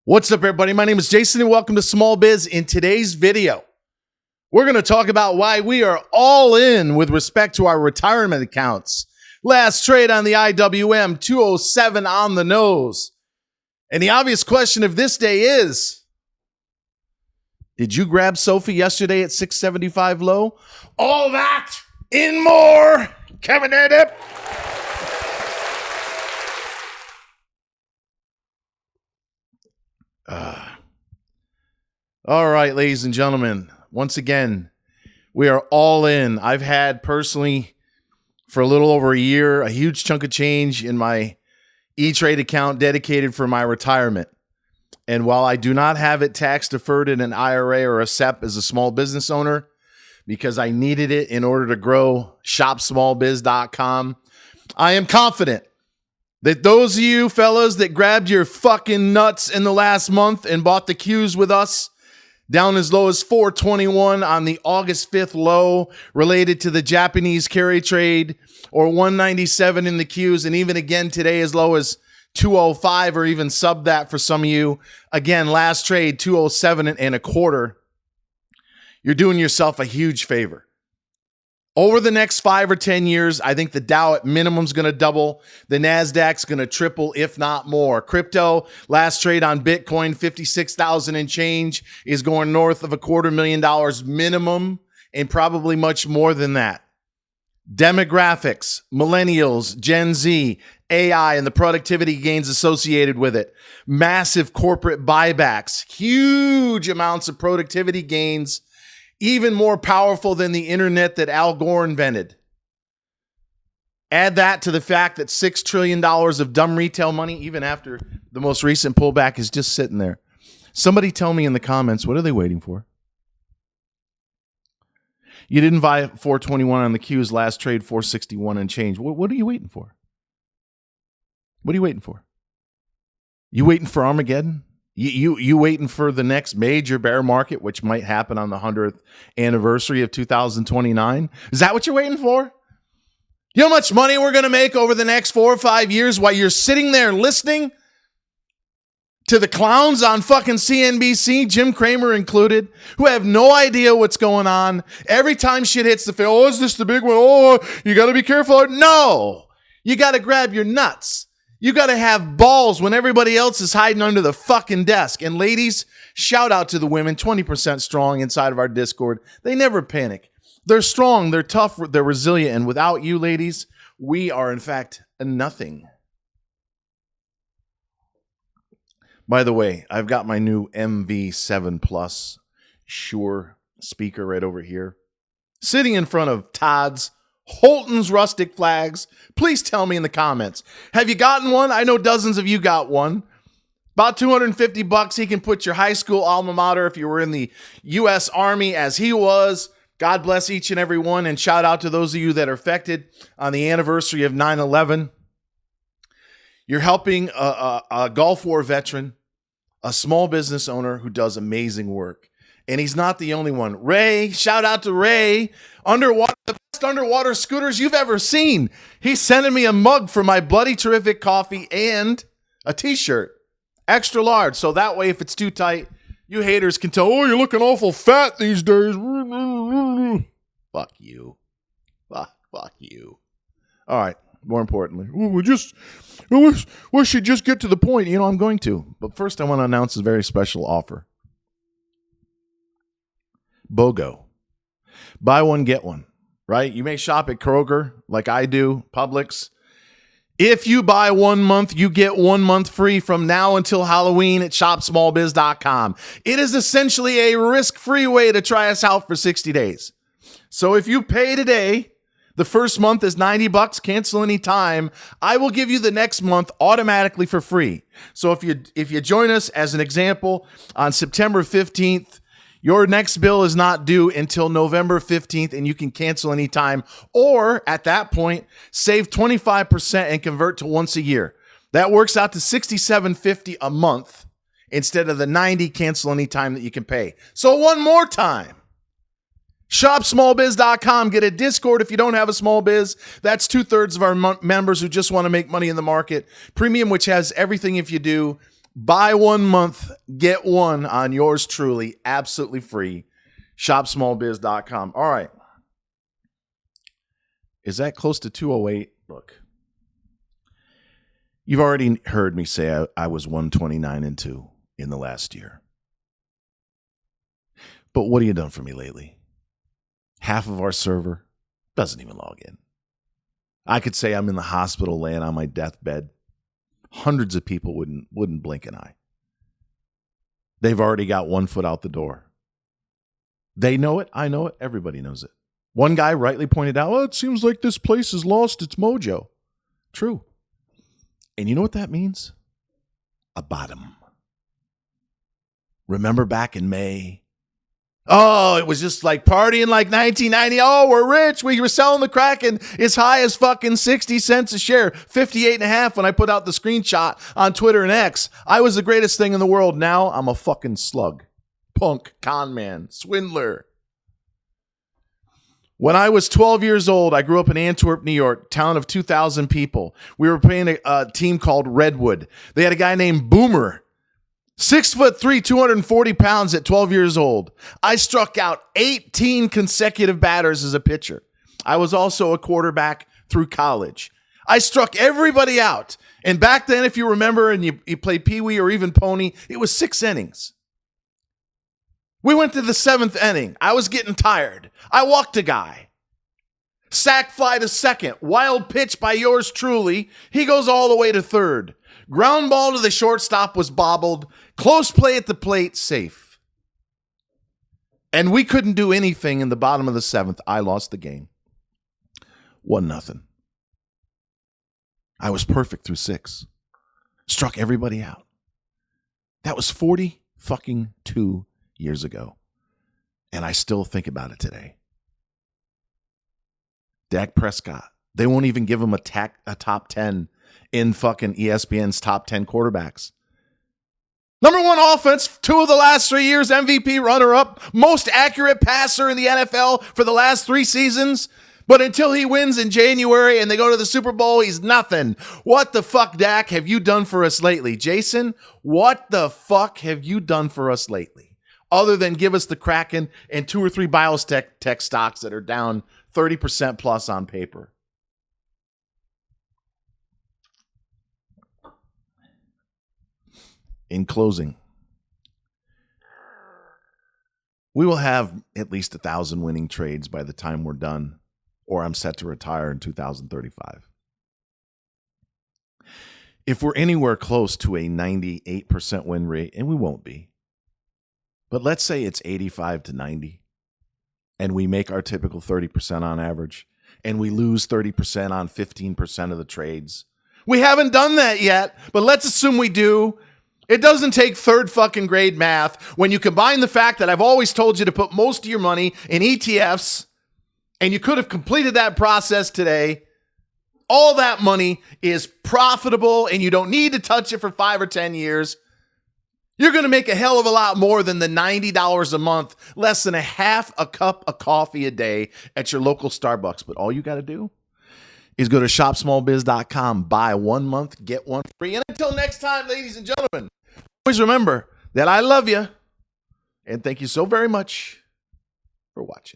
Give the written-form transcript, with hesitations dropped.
What's up, everybody? My name is Jason, and welcome to Small Biz. In today's video, we're going to talk about why we are all in with respect to our retirement accounts. Last trade on the IWM, 207 on the nose. And the obvious question of this day is, did you grab Sophie yesterday at 675 low? All that and more coming at it. All right, ladies and gentlemen, once again, we are all in. I've had personally for a little over a year, a huge chunk of change in my E-Trade account dedicated for my retirement. And while I do not have it tax deferred in an IRA or a SEP as a small business owner, because I needed it in order to grow shopsmallbiz.com, I am confident that those of you fellas that grabbed your fucking nuts in the last month and bought the Qs with us down as low as 421 on the August 5th low related to the Japanese carry trade, or 197 in the Qs, and even again today as low as 205 or even sub that for some of you. Again, last trade 207 and a quarter. You're doing yourself a huge favor. Over the next 5 or 10 years, I think the Dow at minimum is going to double. The NASDAQ's going to triple, if not more. Crypto, last trade on Bitcoin, 56,000 and change, is going north of $250,000 minimum, and probably much more than that. Demographics, millennials, Gen Z, AI, and the productivity gains associated with it. Massive corporate buybacks, huge amounts of productivity gains, even more powerful than the internet that Al Gore invented. Add that to the fact that $6 trillion of dumb retail money, even after the most recent pullback, is just sitting there. Somebody tell me in the comments, what are they waiting for? You didn't buy 421 on the Qs, last trade 461 and change. What are you waiting for? What are you waiting for? You waiting for Armageddon? You waiting for the next major bear market, which might happen on the 100th anniversary of 2029? Is that what you're waiting for? You know how much money we're going to make over the next 4 or 5 years while you're sitting there listening to the clowns on fucking CNBC, Jim Cramer included, who have no idea what's going on? Every time shit hits the fan, oh, is this the big one? Oh, you got to be careful. No, you got to grab your nuts. You got to have balls when everybody else is hiding under the fucking desk. And ladies, shout out to the women, 20% strong inside of our Discord. They never panic. They're strong, they're tough, they're resilient. And without you, ladies, we are, in fact, nothing. By the way, I've got my new MV7 Plus Shure speaker right over here, sitting in front of Todd's Holton's Rustic Flags. Please tell me in the comments, have you gotten one? I know dozens of you got one. About $250. He can put your high school alma mater if you were in the U.S. Army, as he was. God bless each and every one, and shout out to those of you that are affected on the anniversary of 9/11. You're helping a Gulf War veteran, a small business owner who does amazing work. And he's not the only one. Ray, shout out to Ray. The best underwater scooters you've ever seen. He's sending me a mug for my Bloody Terrific coffee and a t-shirt. Extra large. So that way, if it's too tight, you haters can tell, oh, you're looking awful fat these days. Fuck you. Fuck you. All right. More importantly, we should just get to the point. You know, I'm going to. But first, I want to announce a very special offer. BOGO. Buy one, get one, right? You may shop at Kroger like I do, Publix. If you buy 1 month, you get 1 month free from now until Halloween at shopsmallbiz.com. It is essentially a risk-free way to try us out for 60 days. So if you pay today, the first month is $90, cancel any time. I will give you the next month automatically for free. So if you join us, as an example, on September 15th, your next bill is not due until November 15th, and you can cancel anytime. Or at that point, save 25% and convert to once a year. That works out to $67.50 a month instead of the $90 cancel anytime that you can pay. So one more time, shopsmallbiz.com. Get a Discord if you don't have a small biz. That's 2/3 of our members who just want to make money in the market. Premium, which has everything if you do. Buy 1 month, get one on yours truly, absolutely free. ShopSmallBiz.com. All right. Is that close to 208? Look, you've already heard me say I was 129-2 in the last year. But what have you done for me lately? Half of our server doesn't even log in. I could say I'm in the hospital laying on my deathbed. Hundreds of people wouldn't blink an eye. They've already got 1 foot out the door. They know it. I know it. Everybody knows it. One guy rightly pointed out, it seems like this place has lost its mojo. True. And you know what that means? A bottom. Remember back in May? Oh, it was just like partying like 1990. Oh, we're rich. We were selling the Kraken as high as fucking 60 cents a share. 58.5 when I put out the screenshot on Twitter and X. I was the greatest thing in the world. Now I'm a fucking slug. Punk, con man, swindler. When I was 12 years old, I grew up in Antwerp, New York, town of 2,000 people. We were playing a team called Redwood. They had a guy named Boomer. 6'3", 240 pounds at 12 years old. I struck out 18 consecutive batters as a pitcher. I was also a quarterback through college. I struck everybody out. And back then, if you remember, and you played Pee-wee or even Pony, it was 6 innings. We went to the 7th inning. I was getting tired. I walked a guy. Sack fly to second. Wild pitch by yours truly. He goes all the way to third. Ground ball to the shortstop was bobbled. Close play at the plate, safe. And we couldn't do anything in the bottom of the 7th. I lost the game. 1-0. I was perfect through 6. Struck everybody out. That was 40 fucking 2 years ago. And I still think about it today. Dak Prescott. They won't even give him a top 10 in fucking ESPN's top 10 quarterbacks. Number 1 offense, 2 of the last 3 years, MVP runner-up, most accurate passer in the NFL for the last 3 seasons. But until he wins in January and they go to the Super Bowl, he's nothing. What the fuck, Dak, have you done for us lately? Jason, what the fuck have you done for us lately? Other than give us the Kraken and 2 or 3 biotech stocks that are down 30% plus on paper. In closing, we will have at least 1,000 winning trades by the time we're done, or I'm set to retire in 2035. If we're anywhere close to a 98% win rate, and we won't be, but let's say it's 85 to 90, and we make our typical 30% on average, and we lose 30% on 15% of the trades. We haven't done that yet, but let's assume we do. It doesn't take third fucking grade math when you combine the fact that I've always told you to put most of your money in ETFs, and you could have completed that process today. All that money is profitable, and you don't need to touch it for 5 or 10 years. You're going to make a hell of a lot more than the $90 a month, less than a half a cup of coffee a day at your local Starbucks. But all you got to do is go to shopsmallbiz.com, buy 1 month, get 1 free. And until next time, ladies and gentlemen, always remember that I love you, and thank you so very much for watching.